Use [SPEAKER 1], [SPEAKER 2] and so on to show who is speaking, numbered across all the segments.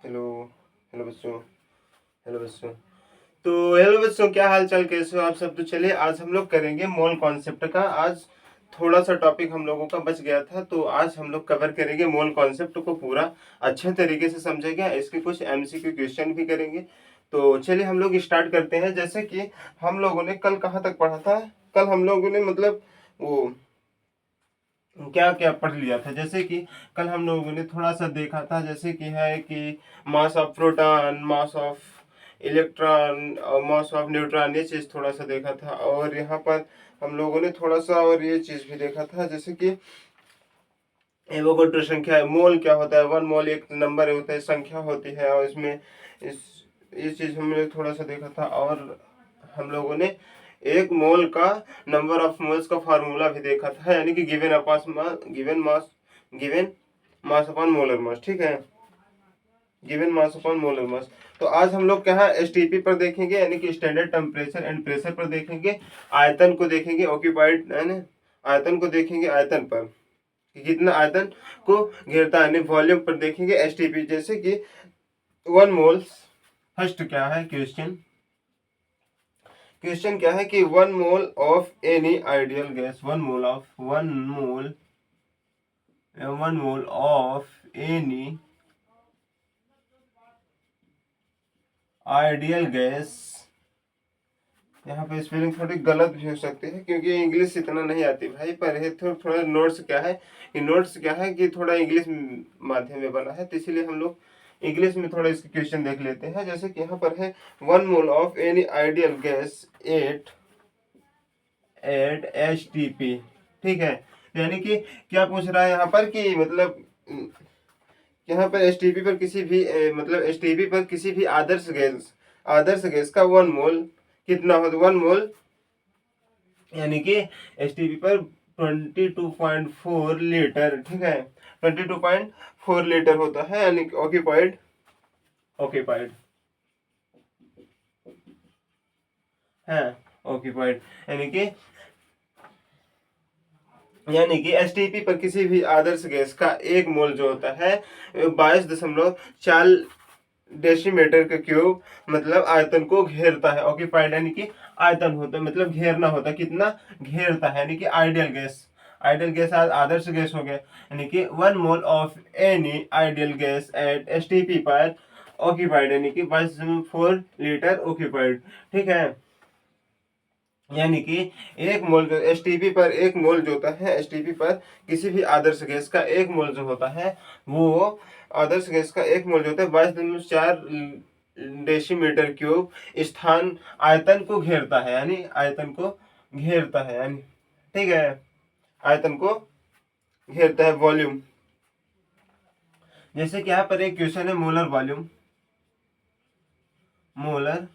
[SPEAKER 1] Hello. Hello बच्चों। Hello बच्चों। Hello बच्चों, क्या हाल चाल, कैसे हो आप सब। तो चलिए आज हम लोग करेंगे मोल कॉन्सेप्ट का। आज थोड़ा सा टॉपिक हम लोगों का बच गया था, तो आज हम लोग कवर करेंगे मोल कॉन्सेप्ट को पूरा अच्छे तरीके से समझेंगे। इसके कुछ एमसीक्यू क्वेश्चन भी करेंगे। तो चलिए हम लोग स्टार्ट करते हैं। जैसे कि हम लोगों ने कल कहाँ तक पढ़ा था। कल हम लोगों ने मतलब वो क्या क्या पढ़ लिया था। जैसे कि कल हम लोगों ने थोड़ा सा देखा था, जैसे कि है कि mass of proton, mass of electron और मास ऑफ न्यूट्रॉन, ये चीज़ थोड़ा सा देखा था। और यहाँ पर हम लोगों ने थोड़ा सा और ये चीज़ भी देखा था, जैसे कि एवोगैड्रो संख्या है, मोल क्या होता है। वन मोल एक नंबर होता है, संख्या होती है। और इसमें इस ये चीज़ हमने थोड़ा सा देखा था। और हम लोगों ने एक मोल का नंबर ऑफ मोल्स का फार्मूला भी देखा था, यानी कि given mass upon molar mass. ठीक है, given mass upon molar mass. तो आज हम लोग क्या है, एसटीपी पर देखेंगे, यानी कि स्टैंडर्ड टेम्परेचर एंड प्रेशर पर देखेंगे। आयतन को देखेंगे, ऑक्यूपाइड है ना, आयतन को देखेंगे, आयतन पर कि कितना आयतन को घेरता है, यानी वॉल्यूम पर देखेंगे एसटीपी। जैसे कि वन मोल्स, फर्स्ट क्या है क्वेश्चन, क्वेश्चन क्या है कि one mole of any ideal gas, one mole of any ideal gas. यहाँ पे स्पेलिंग थोड़ी गलत भी हो सकती है, क्योंकि इंग्लिश इतना नहीं आती भाई। पर ये थोड़ा नोट्स क्या है कि थोड़ा इंग्लिश माध्यम में बना है, तो इसीलिए हम लोग इंग्लिश में थोड़ा इसके क्वेश्चन देख लेते हैं। जैसे कि यहाँ पर है one mole of any ideal gas at at H T P. ठीक है, यानी कि क्या पूछ रहा है यहाँ पर कि मतलब यहाँ पर एसटीपी पर किसी भी मतलब एसटीपी पर किसी भी आदर्श गैस का वन मोल कितना हो। तो वन मोल यानी कि एसटीपी पर 22.4 लीटर। ठीक है, 22.4 लीटर होता है, यानी कि ऑक्यूपाइड ऑक्यूपाइड है, ऑक्यूपाइड यानी कि एसटीपी पर किसी भी आदर्श गैस का एक मोल जो होता है 22.4 डेसीमीटर का क्यूब, मतलब आयतन को घेरता है। ऑक्यूपाइड यानी कि आयतन होता है, मतलब घेरना होता है, कितना घेरता है, यानी कि आइडियल गैस आदर्श गैस हो गया। यानी कि one mole of any ideal gas eight STP पर ऑक्यूपाइड, यानी कि 22.4 लीटर ऑक्यूपाइड। ठीक है, यानी कि एक मोल एसटीपी पर एक मोल जो होता है, एसटीपी पर किसी भी आदर्श गैस का एक मोल जो होता है, वो आदर्श गैस का एक मोल जो होता है 22.4 डेसीमीटर क्यूब स्थान आयतन को घेरता है, यानी आयतन को घेरता है, यानी ठीक है, आयतन को घेरता है, वॉल्यूम। जैसे कि यहाँ पर एक क्वेश्चन है molar volume, molar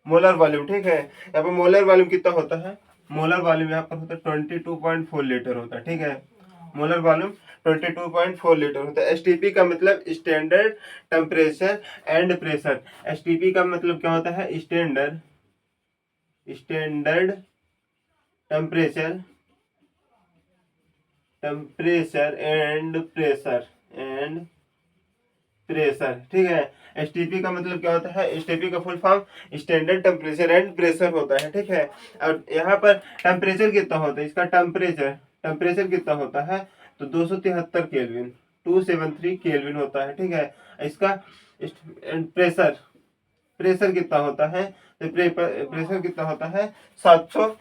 [SPEAKER 1] molar volume. ठीक है, यहाँ पर मोलर वॉल्यूम कितना होता है, मोलर वॉल्यूम यहाँ पर होता है 22.4 लीटर होता है। ठीक है, मोलर वॉल्यूम 22.4 लीटर होता है। एसटीपी का मतलब standard temperature and pressure. STP का मतलब क्या होता है, स्टैंडर्ड टेम्परेचर एंड प्रेशर। ठीक है, एसटीपी का मतलब क्या होता है, एसटीपी का full form standard temperature and pressure होता है। ठीक है, और यहाँ पर टेम्परेचर कितना होता है, इसका टेम्परेचर कितना होता है, तो 273 केल्विन, 273 केल्विन होता है। ठीक है, इसका प्रेशर प्रेशर कितना होता है, तो प्रेशर कितना होता है 700,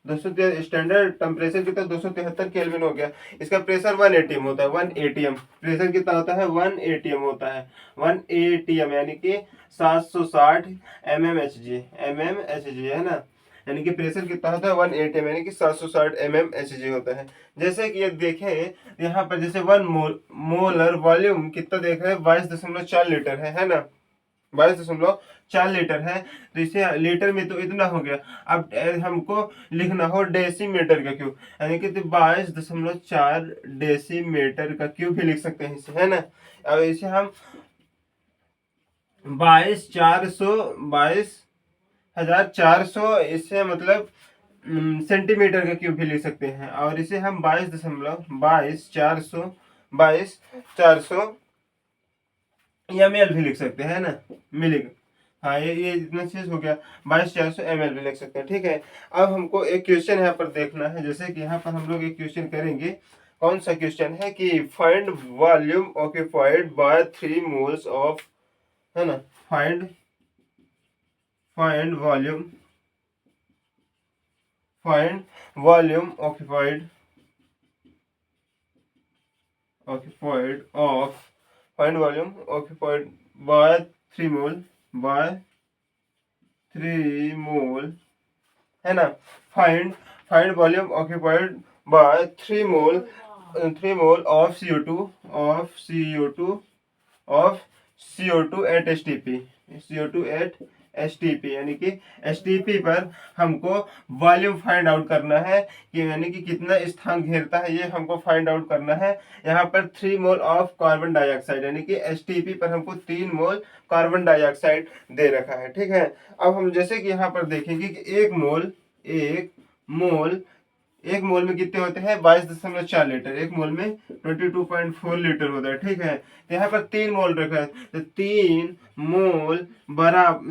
[SPEAKER 1] 200, स्टैंडर्ड टेम्परेचर कितना 273 केल्विन हो गया। इसका प्रेशर 1 एटीएम होता है, 1 एटीएम। प्रेशर कितना होता है, 1 एटीएम होता है, 1 एटीएम, यानी कि 760 एमएमएचजी है ना। यानी कि प्रेशर कितना होता है 1 एटीएम, यानी कि 760 एमएमएचजी होता है। जैसे कि ये देखें यहाँ पर, जैसे वन मोलर वॉल्यूम कितना देख रहे हैं, 22.4 लीटर है ना, 22.4 लीटर है। तो इसे लीटर में तो इतना हो गया। अब हमको लिखना हो डेसीमीटर का क्यूब, यानी कि 22.4 डेसीमीटर का क्यूब भी लिख सकते हैं इसे, है ना। अब इसे हम 22,400 इससे मतलब सेंटीमीटर का क्यूब भी लिख सकते हैं। और इसे हम 22.400 22,400 या ml भी लिख सकते हैं ना, मिली। हाँ, ये इतना चीज हो गया, 22,400 ml भी लिख सकते हैं, ठीक है। अब हमको एक क्वेश्चन यहाँ पर देखना है, जैसे कि यहाँ पर हम लोग एक क्वेश्चन करेंगे। कौन सा क्वेश्चन है कि find volume occupied by 3 moles of, है ना, find find volume find volume occupied occupied of find volume occupied by 3 mole by 3 mole, है ना। Find volume occupied by 3 mole of CO2 at STP यानी कि STP पर हमको volume find out करना है, कि यानी कि कितना स्थान घेरता है, ये हमको फाइंड आउट करना है। यहाँ पर 3 मोल ऑफ कार्बन डाइऑक्साइड, यानी कि एसटीपी पर हमको 3 मोल कार्बन डाइऑक्साइड दे रखा है, ठीक है। अब हम जैसे कि यहाँ पर देखेंगे कि एक मोल में कितने होते हैं, 22.4 लीटर। एक मोल में 22.4 लीटर होता है, ठीक है। तो यहाँ पर 3 मोल रखा है, तो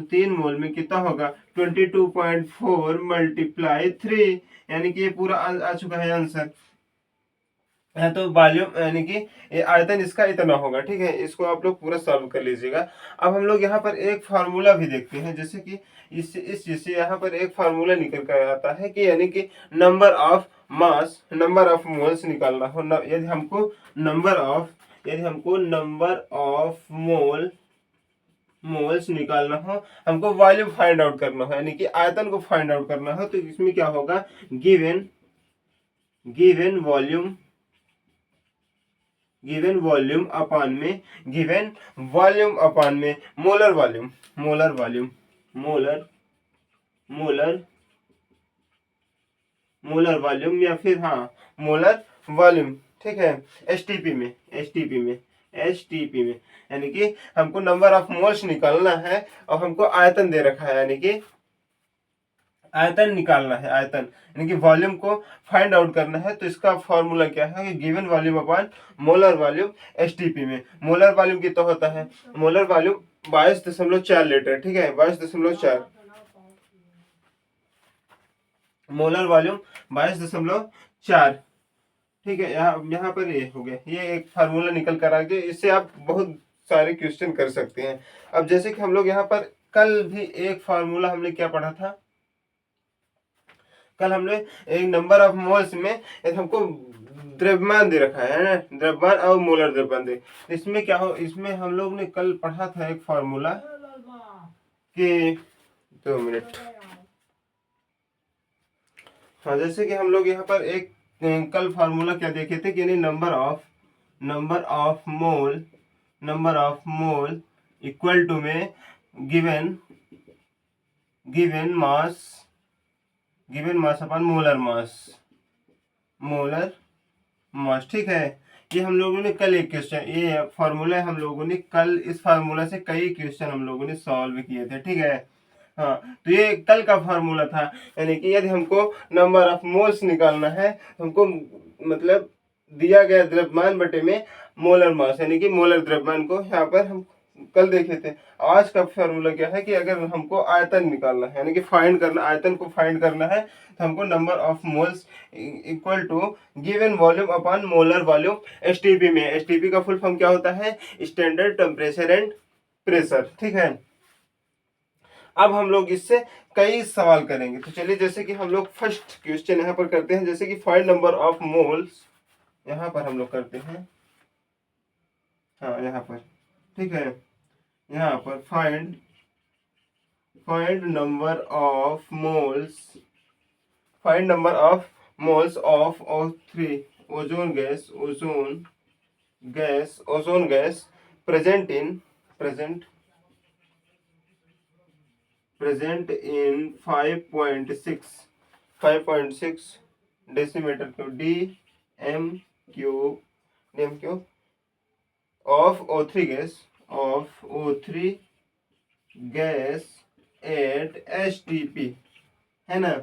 [SPEAKER 1] 3 मोल में कितना होगा, 22.4 मल्टीप्लाई 3, यानी कि ये पूरा आ चुका है आंसर। है तो वॉल्यूम यानी कि ये आयतन इसका इतना होगा, ठीक है। इसको आप लोग पूरा सॉल्व कर लीजिएगा। अब हम लोग यहाँ पर एक फार्मूला भी देखते हैं, जैसे कि इस चीज से यहाँ पर एक फार्मूला निकल कर आता है कि यानी कि नंबर ऑफ मोल्स निकालना हो। यदि हमको नंबर ऑफ मोल्स निकालना हो, हमको वॉल्यूम फाइंड आउट करना हो, यानी कि आयतन को फाइंड आउट करना हो, तो इसमें क्या होगा, गिवन वॉल्यूम अपान में मोलर वॉल्यूम या फिर हाँ मोलर वॉल्यूम, ठीक है। एसटीपी में यानी कि हमको नंबर ऑफ मोल्स निकालना है और हमको आयतन दे रखा है, यानी कि आयतन निकालना है, आयतन यानी कि वॉल्यूम को फाइंड आउट करना है। तो इसका फॉर्मूला क्या है कि given volume upon molar volume STP में। मोलर वॉल्यूम कितना होता है, मोलर वॉल्यूम 22.4 लीटर, ठीक है। 22.4 मोलर वॉल्यूम 22.4, ठीक है। यहाँ पर ये हो गया, ये एक फार्मूला निकल कर आ गया। इससे आप बहुत सारे क्वेश्चन कर सकते हैं। अब जैसे कि हम लोग यहाँ पर कल भी एक फार्मूला हमने क्या पढ़ा था, कल हमने एक नंबर ऑफ मोल्स में एक हमको द्रव्यमान दे रखा है ना, द्रव्यमान और मोलर द्रव्यमान दे। इसमें क्या हो, इसमें हम लोग ने कल पढ़ा था एक फार्मूला कि 2 मिनट, हाँ, जैसे कि हम लोग यहाँ पर एक कल फार्मूला क्या देखे थे कि number of mole equal to में given mass upon molar mass, ठीक है। ये हम लोगों ने कल एक क्वेश्चन, ये फार्मूला हम लोगों ने कल इस फार्मूला से कई क्वेश्चन हम लोगों ने सॉल्व किए थे, ठीक है। हाँ, तो ये कल का फार्मूला था, यानी कि यदि हमको नंबर ऑफ मोल्स निकालना है, हमको मतलब दिया गया द्रव्यमान बटे में मोलर मास, यानी कि मोलर द्रव्यमान को यहाँ पर हम कल देखे थे। आज का फार्मूला क्या है कि अगर हमको आयतन निकालना है, यानी कि आयतन को फाइंड करना है, तो हमको number of moles equal to given volume upon molar volume STP में। एसटीपी का फुल फॉर्म क्या होता है, स्टैंडर्ड टेम्परेचर एंड प्रेशर, ठीक है। अब हम लोग इससे कई सवाल करेंगे। तो चलिए, जैसे कि हम लोग फर्स्ट क्वेश्चन यहाँ पर करते हैं, जैसे कि फाइंड नंबर ऑफ मोल्स, यहाँ पर हम लोग करते हैं, हाँ यहाँ पर, ठीक है। यहाँ पर find number of moles of O3 ozone gas present in 5.6 decimetre cube dm³ of O3 gas at STP, है ना।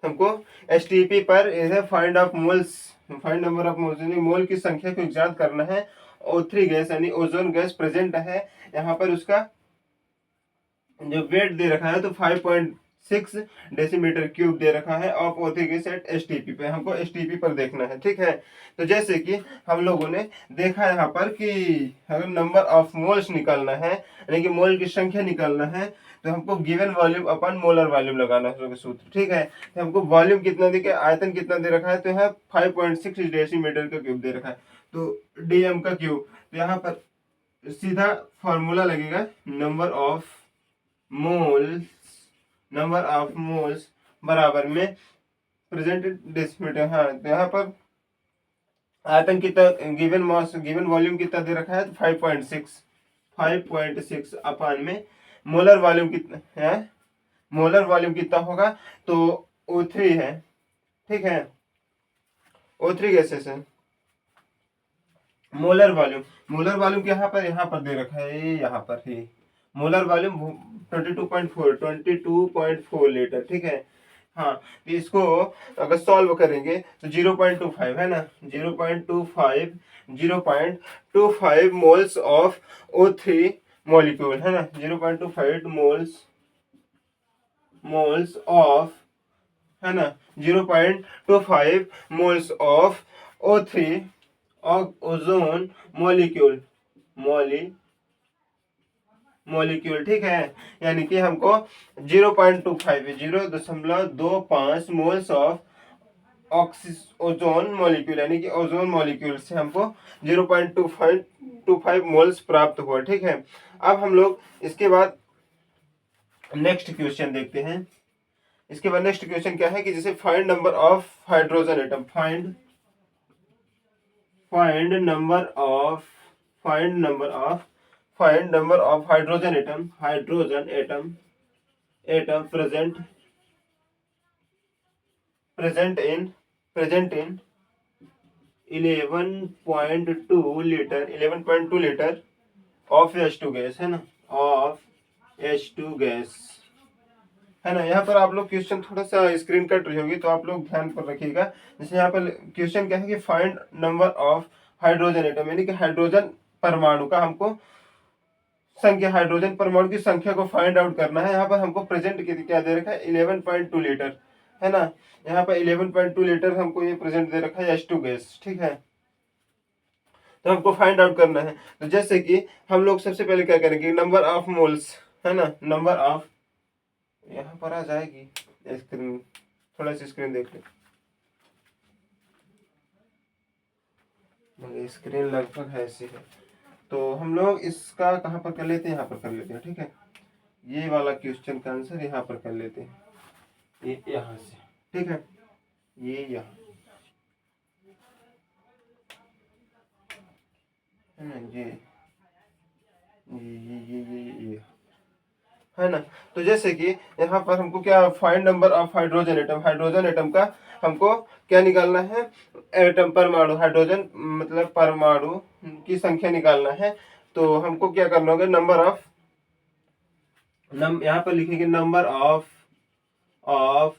[SPEAKER 1] हमको एसटीपी पर इसे find of moles, find number of moles यानी मोल की संख्या को ज्ञात करना है। O3 गैस यानी ओजोन गैस प्रेजेंट है यहाँ पर, उसका जो वेट दे रखा है तो 5.6 डेसीमीटर क्यूब दे रखा है of O3 gas at STP पे, हमको एसटीपी पर देखना है। ठीक है, तो जैसे कि हम लोगों ने देखा यहाँ पर कि अगर नंबर ऑफ मोल्स निकालना है यानी कि मोल की संख्या निकालना है तो हमको गिवन वॉल्यूम अपन मोलर वॉल्यूम लगाना है सूत्र। ठीक है, तो हमको वॉल्यूम कितना दे के आयतन कितना दे रखा है, तो यहाँ 5.6 डेसीमीटर का क्यूब दे रखा है, तो डीएम का क्यूब। तो यहाँ पर सीधा फॉर्मूला लगेगा नंबर ऑफ मोल्स बराबर में प्रेजेंट डेसीमीटर। हाँ, तो यहाँ पर आयतन कितना, गिवन मास गिवन वॉल्यूम कितना दे रखा है, तो 5.6 अपान में मोलर वॉल्यूम कितना है, मोलर वॉल्यूम कितना होगा, तो O3 है। ठीक है, O3 गैसेस है। मोलर वॉल्यूम यहाँ पर दे रखा है, यहाँ पर ही मोलर वॉल्यूम 22.4 लीटर। ठीक है, हाँ, तो इसको अगर सॉल्व करेंगे तो 0.25 है ना, 0.25 मोल्स ऑफ O3 मॉलिक्यूल है ना, 0.25 मोल्स ऑफ है ना, 0.25 moles of O3 ozone molecule ठीक है, यानी कि हमको 0.25 मोल्स ऑफ ओजोन मॉलिक्यूल यानी कि ओजोन मॉलिक्यूल से हमको 0.25 मोल्स प्राप्त हुआ। ठीक है, अब हम लोग इसके बाद नेक्स्ट क्वेश्चन देखते हैं। इसके बाद नेक्स्ट क्वेश्चन क्या है कि जैसे find number of hydrogen atom, find number of hydrogen atom present in 11.2 litre of H2 gas है ना, ऑफ H2 गैस है ना। यहाँ पर आप लोग क्वेश्चन थोड़ा सा स्क्रीन कट रही होगी तो आप लोग ध्यान पर रखिएगा। जैसे यहाँ पर क्वेश्चन क्या है कि find number of hydrogen atom यानी कि हाइड्रोजन परमाणु का हमको संख्या, हाइड्रोजन परमाणु की संख्या को फाइंड आउट करना है। यहाँ पर हमको प्रेजेंट क्या दे रखा है, 11.2 लीटर है ना, यहाँ पर 11.2 लीटर हमको ये प्रेजेंट दे रखा है H2 गैस। ठीक है, तो हमको फाइंड आउट करना है। तो जैसे कि हम लोग सबसे पहले क्या करेंगे, नंबर ऑफ मोल्स है ना, नंबर ऑफ, यहाँ पर आ जाएगी स्क्रीन, थोड़ा सी स्क्रीन देख ले, स्क्रीन लगभग है ऐसी है। तो हम लोग इसका कहाँ पर कर लेते हैं, यहाँ पर कर लेते हैं। ठीक है, ये वाला क्वेश्चन का आंसर यहाँ पर कर लेते हैं, ये यहाँ से। ठीक है, ये यहाँ है ना, ये है ना। तो जैसे कि यहाँ पर हमको क्या find number of hydrogen atom का हमको क्या निकालना है, एटम परमाणु, हाइड्रोजन मतलब परमाणु की संख्या निकालना है। तो हमको क्या करना होगा, नंबर ऑफ यहाँ पर लिखेंगे number of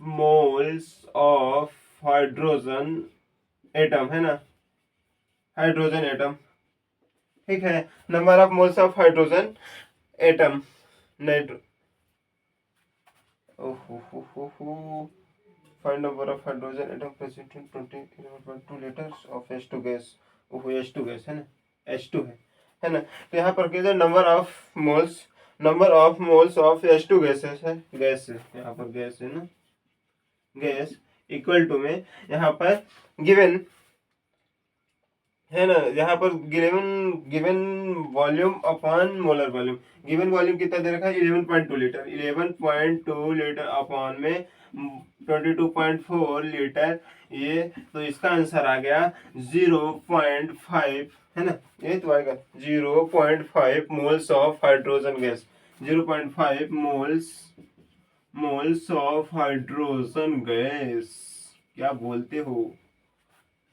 [SPEAKER 1] moles of hydrogen atom है ना, हाइड्रोजन एटम। ठीक है, number of moles of hydrogen atom find number of hydrogen atom present in 11.2 litres of H2 gas. H2 gas है ना, H2 है ना। तो यहाँ पर क्या number of moles of H2 gases है, गैस यहाँ पर गैस है ना, गैस इक्वल टू में यहाँ पर गिवन है ना, यहाँ पर given volume upon molar volume, given volume कितना दे रखा है 11.2 लीटर अपॉन में 22.4 लीटर, ये तो इसका आंसर आ गया 0.5 है ना, ये तो आएगा 0.5 moles of hydrogen gas, 0.5 moles of hydrogen gas. क्या बोलते हो,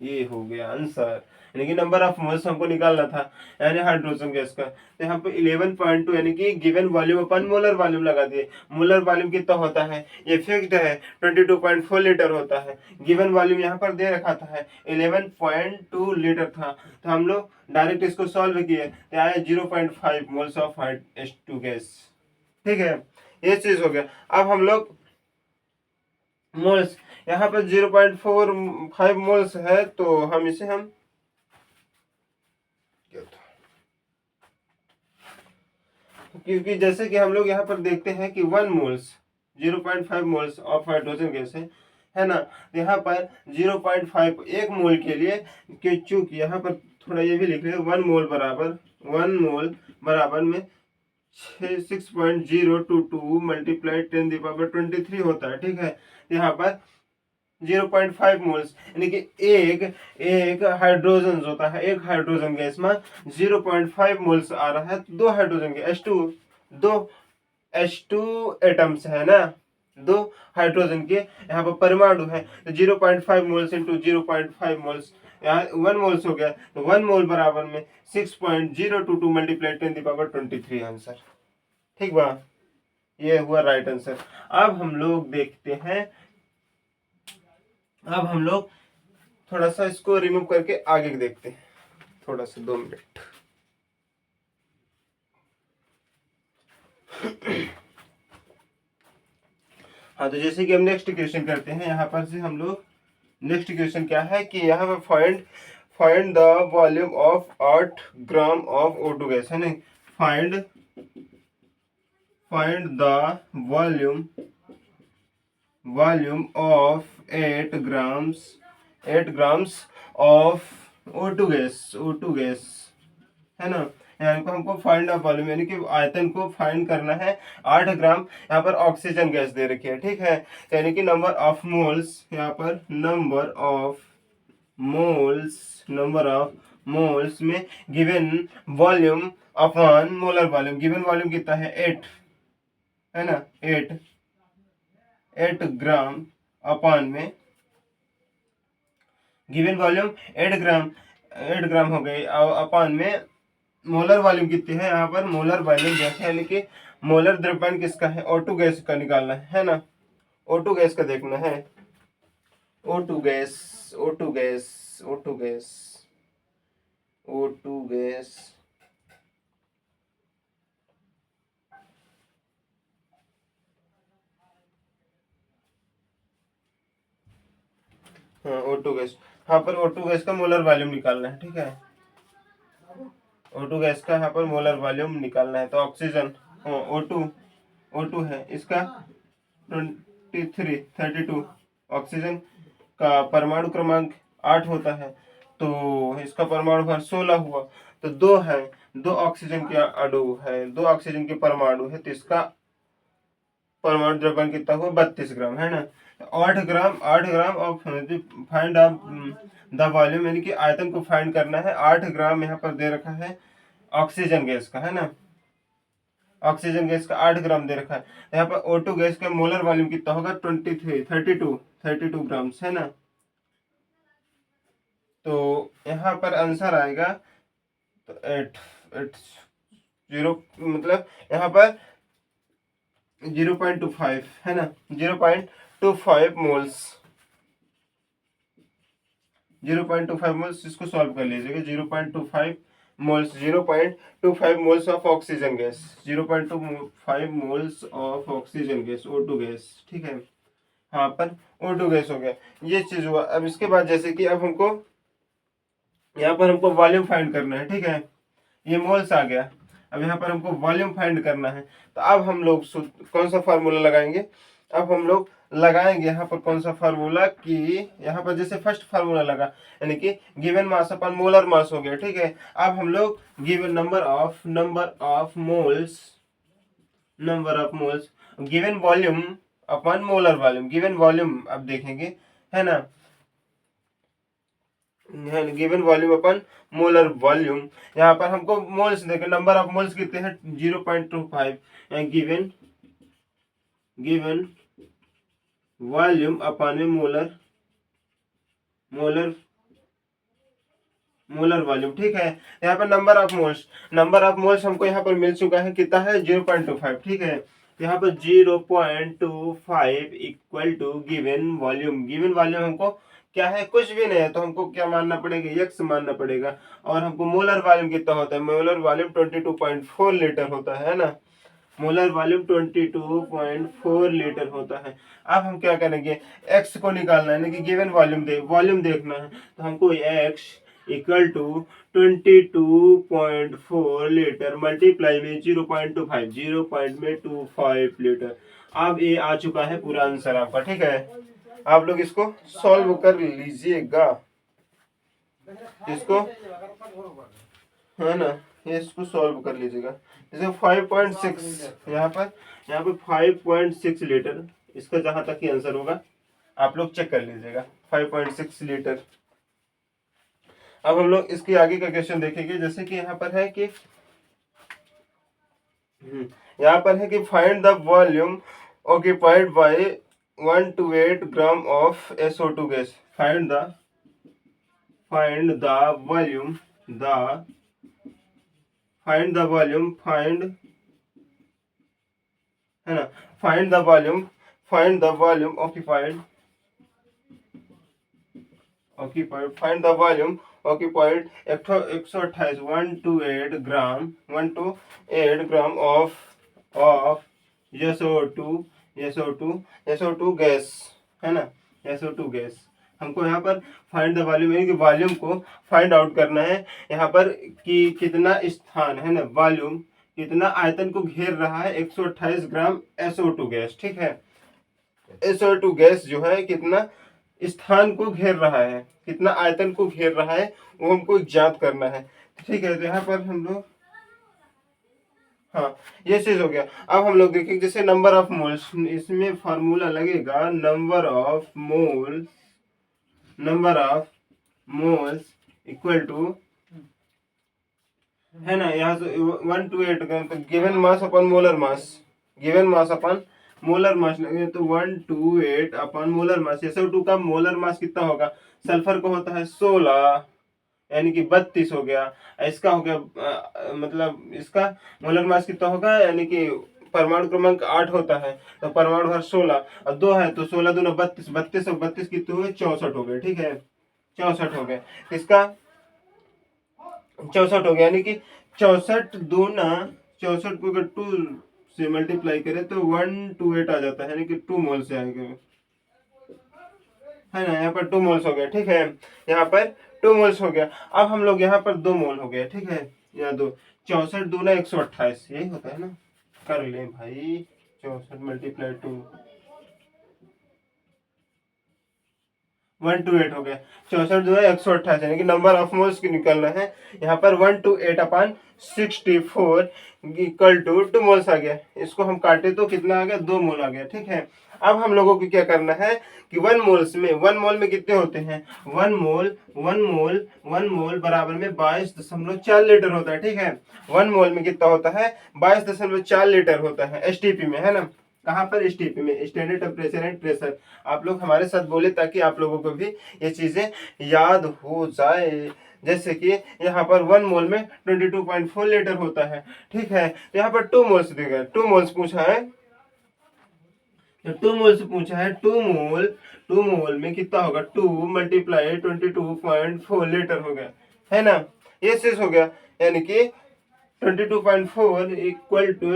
[SPEAKER 1] ये हो गया आंसर, यानी कि नंबर ऑफ मोल्स हमको निकालना था यानी हाइड्रोजन गैस का। तो यहाँ पे 11.2 यानी कि गिवन वॉल्यूम अपन मोलर वॉल्यूम लगा दिए। मोलर वॉल्यूम कितना होता है, ये फिक्स्ड है, 22.4 लीटर होता है। गिवन वॉल्यूम यहाँ पर दे रखा था 11.2 लीटर था, तो हम लोग डायरेक्ट इसको सॉल्व किए तो आया 0.5 मोल्स ऑफ H2 गैस। ठीक है, ये चीज हो गया। अब हम लोग मोल्स, यहाँ पर 0.45 मोल्स है, तो हम इसे हम क्योंकि जैसे कि हम लोग यहाँ पर देखते हैं कि 1 moles 0.5 moles of hydrogen gas है ना। यहाँ पर 0.5 एक मोल के लिए, कि चूंकि यहाँ पर थोड़ा ये भी लिख रहे हैं 1 मोल बराबर में 6.022 मल्टीप्लाई 10⁻23 होता है। ठीक है, यहाँ पर 0.5 मोल्स यानी कि एक हाइड्रोजन होता है, एक हाइड्रोजन गैस में 0.5 मोल्स आ रहा है, तो दो हाइड्रोजन के दो H2 एटम्स है ना, दो हाइड्रोजन के यहाँ पर परमाणु है, तो 0.5 मोल्स इंटू 0.5 मोल्स, यहाँ 1 मोल्स हो गया, तो 1 मोल बराबर में 6.022 मल्टीप्लाई 10⁻23 आंसर। ठीक बा, ये हुआ राइट आंसर। अब हम लोग देखते हैं, अब हम लोग थोड़ा सा इसको रिमूव करके आगे देखते हैं, थोड़ा सा 2 मिनट। हाँ, तो जैसे कि हम नेक्स्ट क्वेश्चन करते हैं, यहाँ पर से हम लोग नेक्स्ट क्वेश्चन क्या है कि यहाँ पर find the volume of 8 gram of O2 gas है, नहीं find the volume of 8 grams of O2 gas है ना। यहाँ को हमको फाइंड ऑफ वॉल्यूम यानी कि आयतन को फाइंड करना है। 8 ग्राम यहाँ पर ऑक्सीजन गैस दे रखी है। ठीक है, यानी कि नंबर ऑफ मोल्स, यहाँ पर नंबर ऑफ मोल्स में given volume upon molar volume, given volume कितना है 8 है ना, 8 ग्राम अपॉन में गिवन वॉल्यूम 8 ग्राम हो गई, अपॉन में मोलर वॉल्यूम कितनी है, यहाँ पर मोलर वॉल्यूम गैस है, यानी कि मोलर द्रव्यमान किसका है, O2 गैस का निकालना है ना, O2 गैस का देखना है, O2 gas O2 gas O2 gas O2 gas हाँ O2 गैस, यहाँ पर O2 गैस का मोलर वॉल्यूम निकालना है। ठीक है, O2 गैस का यहाँ पर मोलर वॉल्यूम निकालना है, तो ऑक्सीजन O2 है, इसका 32 ऑक्सीजन का परमाणु क्रमांक 8 होता है, तो इसका परमाणु भार 16 हुआ, तो 2 है, 2 ऑक्सीजन के अणु है, 2 ऑक्सीजन के परमाणु है, तो इसका परमाणु द्रव्यमान कितना हुआ 32 ग्राम है ना। 8 gram of find of the volume यानी कि आयतन को फाइंड करना है। 8 ग्राम यहाँ पर दे रखा है ऑक्सीजन गैस का है ना, ऑक्सीजन गैस का 8 ग्राम दे रखा है। यहाँ पर O2 गैस का मोलर वॉल्यूम कितना होगा 32 ग्राम्स है ना, तो यहाँ पर आंसर आएगा तो 0 मतलब यहाँ पर 0.25 है ना, 0.25 मोल्स 0.25 मोल्स, इसको सॉल्व कर लीजिएगा। 0.25 moles of oxygen gas, 0.25 moles of oxygen gas O2 gas. ठीक है, हाँ पर O2 गैस हो गया, ये चीज हुआ। अब इसके बाद जैसे कि अब हमको यहाँ पर हमको वॉल्यूम फाइंड करना है। ठीक है, ये मोल्स आ गया, अब यहाँ पर हमको वॉल्यूम फाइंड करना है, तो अब हम लोग कौन सा फार्मूला लगाएंगे, अब हम लोग लगाएंगे यहाँ पर कौन सा फार्मूला कि यहाँ पर जैसे फर्स्ट फार्मूला लगा यानी कि गिवन मास अपन मोलर मास हो गया। ठीक है, अब हम लोग given number of moles given volume upon molar volume, given volume अब देखेंगे है ना, गिवन वॉल्यूम अपन मोलर वॉल्यूम, यहाँ पर हमको मोल्स देखे, नंबर ऑफ मोल्स कितने हैं 0.25, गिवन वॉल्यूम अपन में मोलर मोलर वॉल्यूम, ठीक है। यहाँ पर नंबर ऑफ मोल्स हमको यहाँ पर मिल चुका है, कितना है 0.25, ठीक है। यहाँ पर 0.25 इक्वल टू गिवन वॉल्यूम हमको क्या है, कुछ भी नहीं है, तो हमको क्या मानना पड़ेगा, यक्स मानना पड़ेगा। और हमको मोलर वॉल्यूम कितना होता है, मोलर वॉल्यूम 22.4 लीटर होता है ना, मोलर वॉल्यूम 22.4 लीटर होता है। अब हम क्या करेंगे, एक्स को निकालना है, यानी कि गिवन वॉल्यूम देखना है, तो हमको x equal to 22.4 litre multiply में 0.25, 0.25 लीटर। अब ये आ चुका है पूरा आंसर आपका, ठीक है। आप लोग इसको सॉल्व कर लीजिएगा, इसको, है ना, ये इसको सॉल्व कर लीजिएगा। जैसे 5.6 यहाँ पर 5.6 लीटर, इसका जहां तक ही आंसर होगा आप लोग चेक कर लीजिएगा, 5.6 लीटर। अब हम लोग इसके आगे का क्वेश्चन देखेंगे, जैसे कि यहाँ पर है कि find the volume occupied bye 128 gram of SO2 gas. Find the volume है ना, find the volume find the volume occupied 128 128 gram of SO2 gas, है ना, SO2 गैस। हमको यहाँ पर फाइंड द वॉल्यूम, यानी कि वॉल्यूम को फाइंड आउट करना है यहाँ पर, कि कितना स्थान, है ना, वॉल्यूम कितना आयतन को घेर रहा है 128 ग्राम SO2 गैस, ठीक है। SO2 गैस जो है कितना स्थान को घेर रहा है, कितना आयतन को घेर रहा है, वो हमको ज्ञात करना है, ठीक है। तो यहाँ पर हम लोग, हाँ, ये चीज हो गया। अब हम लोग देखेंगे जैसे नंबर ऑफ मोल्स, इसमें फार्मूला लगेगा number of moles equal to, है ना, यहाँ से 128 तो गिवन मास अपन मोलर मास लगे, तो 128 अपन मोलर मास। SO2 का मोलर मास कितना होगा, सल्फर का होता है 16, यानी कि 32 हो गया। इसका हो गया मतलब इसका मोलर मास कितना होगा, यानी कि परमाणु क्रमांक 8 होता है, तो परमाणु भर 16 और 2 है, तो 16 दूना 32, 32 और 32 कितने हुए, 64 हो गए, ठीक है, 64 हो गए। इसका 64 हो गया, यानी कि 64 को अगर 2 से मल्टीप्लाई करें तो 128 आ जाता है, यानी कि 2 मोल से आएगा, है ना। यहाँ पर 2 मोल्स हो गया, ठीक है, यहाँ पर 2 मोल्स हो गया। अब हम लोग यहाँ पर 2 मोल हो गया, ठीक है, यहाँ 2, 64 दूना 128, यही होता है ना, कर ले भाई, 64 मल्टीप्लाई 2, 128 हो गया। 64 जो है 128, यानी कि नंबर ऑफ मोल्स की निकलना है। यहाँ पर 128 अपन 64 इक्वल टू 2 मोल्स आ गया। इसको हम काटे तो कितना आ गया, 2 मोल आ गया, ठीक है। अब हम लोगों को क्या करना है कि 1 मोल में कितने होते हैं, 1 मोल बराबर में 22.4 लीटर होता है, ठीक है। 1 मोल में कितना होता है, 22.4 लीटर होता है STP में, है ना। कहाँ पर, STP में, स्टैंडर्ड टेम्परेचर एंड प्रेशर। आप लोग हमारे साथ बोले ताकि आप लोगों को भी ये चीजें याद हो जाए। जैसे कि यहाँ पर 1 मोल में 22.4 लीटर होता है, ठीक है। यहाँ पर 2 मोल्स देगा, 2 मोल्स पूछा है, तो 2 मोल में कितना होगा, 2 मल्टीप्लाई 22.4 लीटर हो गया, है ना। ये चीज हो गया, यानी कि 22.4 इक्वल टू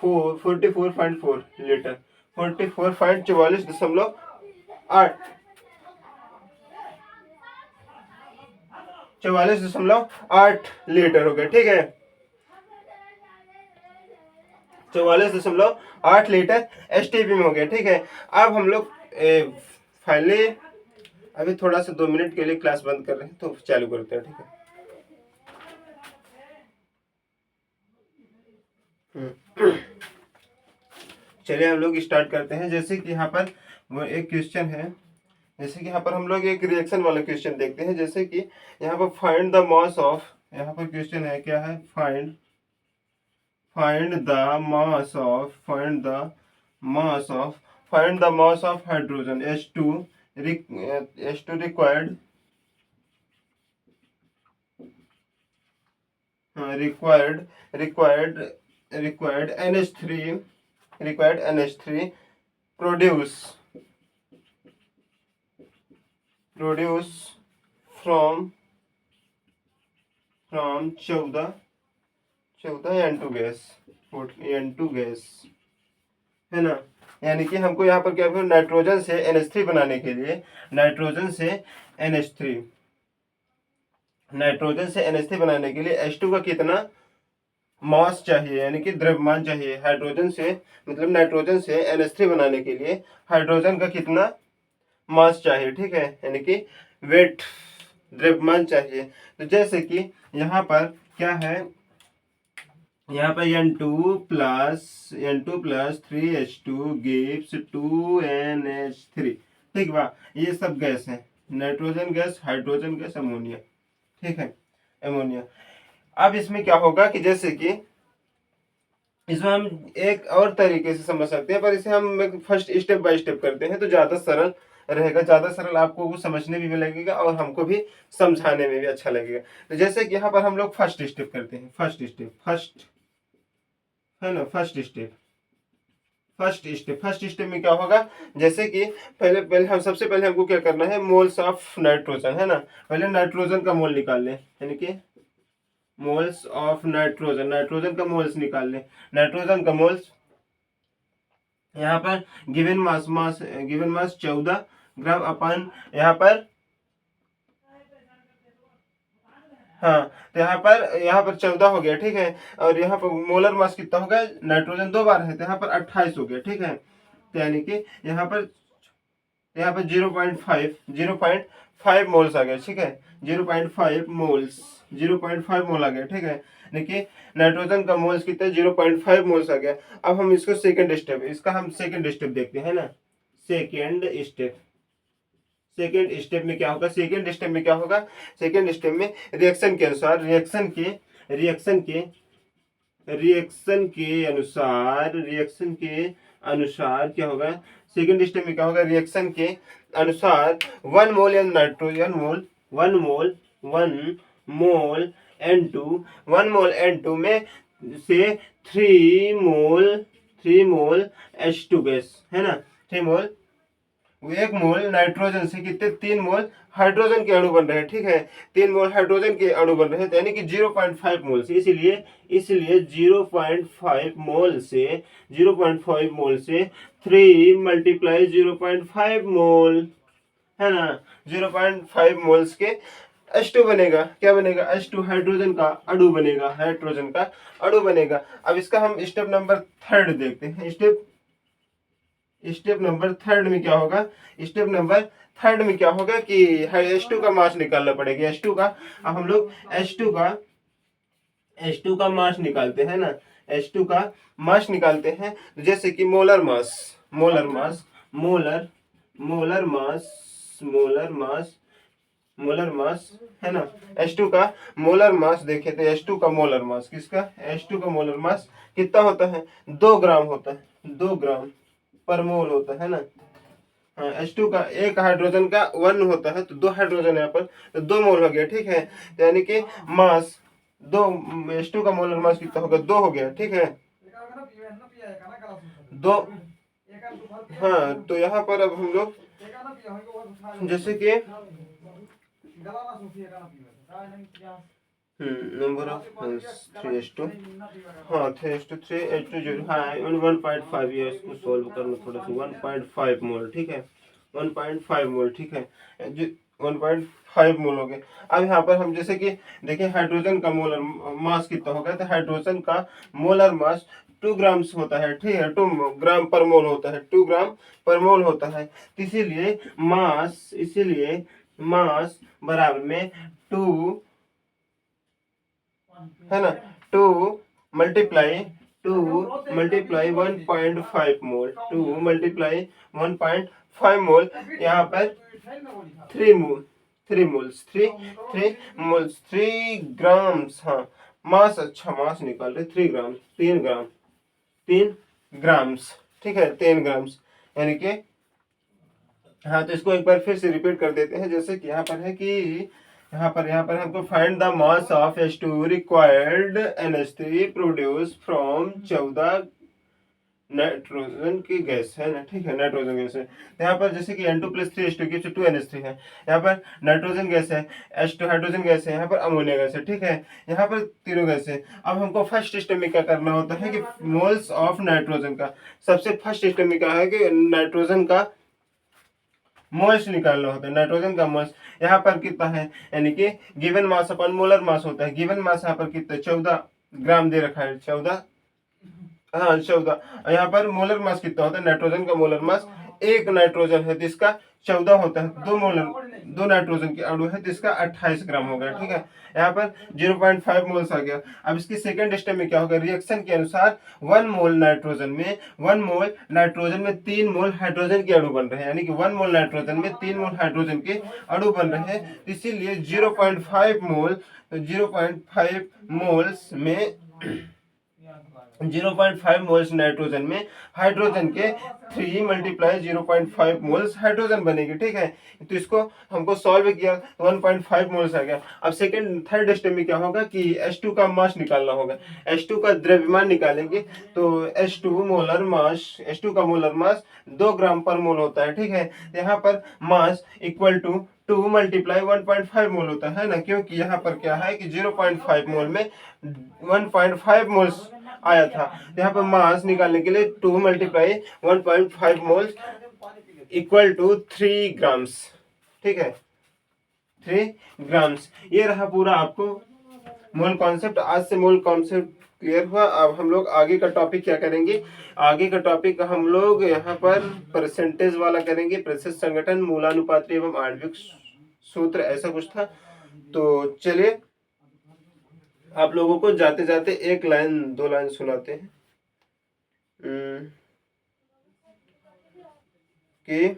[SPEAKER 1] 44.4 लीटर, 44.44.8 लीटर हो गया, ठीक है, 44.8 लीटर STP में हो गया, ठीक है। अब हम लोग फाइनली अभी थोड़ा सा 2 मिनट के लिए क्लास बंद कर रहे हैं, तो चालू करते हैं, ठीक है। चलिए हम लोग स्टार्ट करते हैं। जैसे कि यहाँ पर वो एक क्वेश्चन है, जैसे कि यहाँ पर हम लोग एक रिएक्शन वाला क्वेश्चन देखते हैं। जैसे कि यहाँ पर फाइंड द मास ऑफ, यहाँ पर क्वेश्चन है, क्या है, find the mass of hydrogen H2 required हाँ, required required NH3 produce from 14 N2 gas, N2 gas, है ना। यानी कि हमको यहाँ पर क्या करें, नाइट्रोजन से NH3 बनाने के लिए, नाइट्रोजन से NH3 नाइट्रोजन से NH3 बनाने के लिए H2 का कितना मास चाहिए, यानी कि द्रव्यमान चाहिए। हाइड्रोजन से मतलब नाइट्रोजन से NH3 बनाने के लिए हाइड्रोजन का कितना मास चाहिए, ठीक है, यानी कि वेट, द्रव्यमान चाहिए। तो जैसे कि यहाँ पर क्या है, यहाँ पर N2 plus 3H2 gives 2NH3, ठीक बा। ये सब गैस है, nitrogen gas, hydrogen gas, ammonia, ठीक है, अमोनिया। अब इसमें क्या होगा कि जैसे कि इसमें हम एक और तरीके से समझ सकते हैं, पर इसे हम फर्स्ट स्टेप बाय स्टेप करते हैं तो ज्यादा सरल रहेगा, ज्यादा सरल आपको वो समझने में भी लगेगा और हमको भी समझाने में भी अच्छा लगेगा। तो जैसे कि यहाँ पर हम लोग फर्स्ट स्टेप करते हैं, फर्स्ट है ना, फर्स्ट स्टेप में क्या होगा, जैसे कि पहले पहले हम सबसे पहले हमको क्या करना है, मोल्स ऑफ नाइट्रोजन, है ना। पहले नाइट्रोजन का मोल निकाल लें, यानी कि मोल्स ऑफ नाइट्रोजन, नाइट्रोजन का मोल्स निकाल लें। नाइट्रोजन का मोल्स यहाँ पर गिवन मास 14 ग्राम अपन यहाँ पर, हाँ, तो यहाँ पर 14 हो गया, ठीक है। और यहाँ पर मोलर मास कितना हो गया, नाइट्रोजन 2 बार है तो यहाँ पर 28 हो गया, ठीक है। तो यानी कि यहाँ पर 0.5 मोल्स आ गए, ठीक है, 0.5 मोल आ गया, ठीक है। देखिए नाइट्रोजन का मोल्स कितना, 0.5 मोल्स आ गया। अब हम इसको सेकेंड स्टेप देखते हैं ना। सेकेंड स्टेप में क्या होगा, सेकेंड स्टेप में रिएक्शन के अनुसार, रिएक्शन के अनुसार क्या होगा, सेकेंड स्टेप में क्या होगा, रिएक्शन के अनुसार 1 मोल या नाइट्रोजन मोल 1 मोल N2 1 मोल N2 में से 3 मोल H2 गैस, है ना, 3 मोल। 1 मोल नाइट्रोजन से कितने, 3 मोल हाइड्रोजन के अणु बन रहे हैं, ठीक है, 3 मोल हाइड्रोजन के अणु बन रहे हैं, यानी कि 0.5 मोल से, इसलिए 0.5 मोल से 3 मल्टीप्लाई 0.5 मोल, है ना, 0.5 मोल्स के H2 बनेगा, क्या बनेगा, H2 हाइड्रोजन का अणु बनेगा। अब इसका हम स्टेप नंबर थर्ड देखते हैं। स्टेप नंबर थर्ड में क्या होगा, कि H2 का मास निकालना पड़ेगा, H2 का। अब हम लोग H2 का मास निकालते हैं ना, H2 का मास निकालते हैं। जैसे कि मोलर मास है ना, H2 का मोलर मास देखे तो H2 का मोलर मास H2 का मोलर मास कितना होता है, 2 ग्राम होता है, 2 ग्राम पर मोल होता है ना। हाँ, H2 का एक हाइड्रोजन का 1 होता है तो 2 हाइड्रोजन यहाँ पर, तो 2 मोल हो गया, ठीक है। तो यानी कि मास 2, H2 का मोलर मास कितना होगा, 2 हो गया, ठीक है, 2। हाँ, तो यहाँ पर अब हम लोग जैसे कि नंबर ऑफ 3:2, हाँ 3:3 H2 हाँ 1.5 ये इसको सॉल्व करना थोड़ा सा, 1.5 मोल, ठीक है, 1.5 मोल, ठीक है, 1.5 मोल हो गए। अब यहाँ पर हम जैसे कि देखिए हाइड्रोजन का मोलर मास कितना होगा, तो हाइड्रोजन का मोलर मास 2 ग्राम्स होता है, ठीक है, 2 ग्राम पर मोल होता है, 2 ग्राम पर मोल होता है। तो इसीलिए मास बराबर में 2, है ना, 2 मल्टीप्लाई 1.5 मोल, 2 मल्टीप्लाई 1.5 मोल, यहाँ पर 3 ग्राम्स, हाँ मास, अच्छा मास निकाल रहे, 3 ग्राम्स, ठीक है, 3 ग्राम्स, यानी कि हाँ। तो इसको एक बार फिर से रिपीट कर देते हैं। जैसे कि यहाँ पर है कि यहाँ पर हमको find the mass of H2 required NH3 produce from 14 nitrogen की गैस है ना, ठीक है, नाइट्रोजन गैस है। यहाँ पर जैसे कि N2 + 3 H2 की 2NH3 है। यहाँ पर नाइट्रोजन गैस है, H2 हाइड्रोजन गैस है, यहाँ पर अमोनिया गैस है, ठीक है। यहाँ पर तीनों गैस है। अब हमको फर्स्ट स्टेप में क्या करना होता है कि मोल्स ऑफ नाइट्रोजन का, सबसे फर्स्ट स्टेप में क्या है कि नाइट्रोजन का मोल्स निकालना होता है, नाइट्रोजन का मोल्स। यहाँ पर कितना है, यानी कि गिवन मास अपन मोलर मास होता है। गिवन मास यहाँ पर कितना 14 ग्राम दे रखा है, 14, हाँ 14। यहाँ पर मोलर मास कितना होता है, नाइट्रोजन का मोलर मास, एक नाइट्रोजन है जिसका 14 होता है, दो नाइट्रोजन के अणु है जिसका 28 ग्राम हो गया, ठीक है। यहाँ पर 0.5 मोल्स आ गया। अब इसकी सेकंड स्टेप में क्या होगा, रिएक्शन के अनुसार 1 मोल नाइट्रोजन में 3 मोल हाइड्रोजन के अणु बन रहे हैं, यानी कि 1 मोल नाइट्रोजन में 3 मोल हाइड्रोजन के अणु बन रहे हैं। इसीलिए 0.5 मोल, 0.5 मोल्स में 0.5 मोल्स नाइट्रोजन में हाइड्रोजन के 3 × 0.5 मोल्स हाइड्रोजन बनेगी, ठीक है। तो इसको हमको सॉल्व किया, 1.5 मोल्स आ गया। अब थर्ड स्टेप में क्या होगा कि H2 का मास निकालना होगा। H2 का द्रव्यमान निकालेंगे तो H2 का मोलर मास 2 ग्राम पर मोल होता है, ठीक है। यहाँ पर मास इक्वल टू 2 × 1.5 मोल होता है ना, क्योंकि यहाँ पर क्या है कि 0.5 मोल में 1.5 मोल्स आया था। यहाँ पर मास निकालने के लिए 2 × 1.5 मोल्स इक्वल टू 3 ग्राम्स, ठीक है, 3 ग्राम्स। ये रहा पूरा आपको मोल कॉन्सेप्ट। आज से मोल कॉन्सेप्ट क्लियर हुआ। अब हम लोग आगे का टॉपिक क्या करेंगे, आगे का टॉपिक हम लोग यहाँ पर परसेंटेज वाला करेंगे, प्रतिशत संगठन, मूलानुपाती एवं आणविक सूत्र, ऐसा कुछ था। तो चलिए आप लोगों को जाते जाते 1 लाइन 2 लाइन सुनाते हैं कि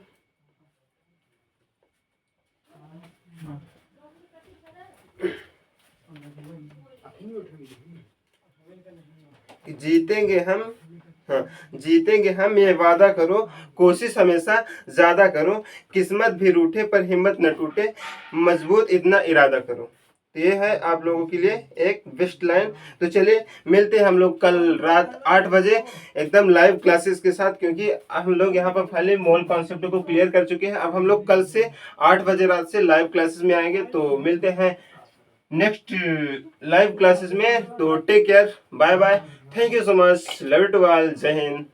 [SPEAKER 1] जीतेंगे हम, हाँ जीतेंगे हम, ये वादा करो, कोशिश हमेशा ज्यादा करो, किस्मत भी रूठे पर हिम्मत न टूटे, मजबूत इतना इरादा करो। तो ये है आप लोगों के लिए एक बेस्ट लाइन। तो चलिए मिलते हैं हम लोग कल रात 8 बजे एकदम लाइव क्लासेस के साथ, क्योंकि हम लोग यहाँ पर पहले मोल कॉन्सेप्ट को क्लियर कर चुके हैं। अब हम लोग कल से 8 बजे रात से लाइव क्लासेस में आएंगे। तो मिलते हैं नेक्स्ट लाइव क्लासेस में। तो take care, bye bye, thank you so much, love you to all, Jai Hind.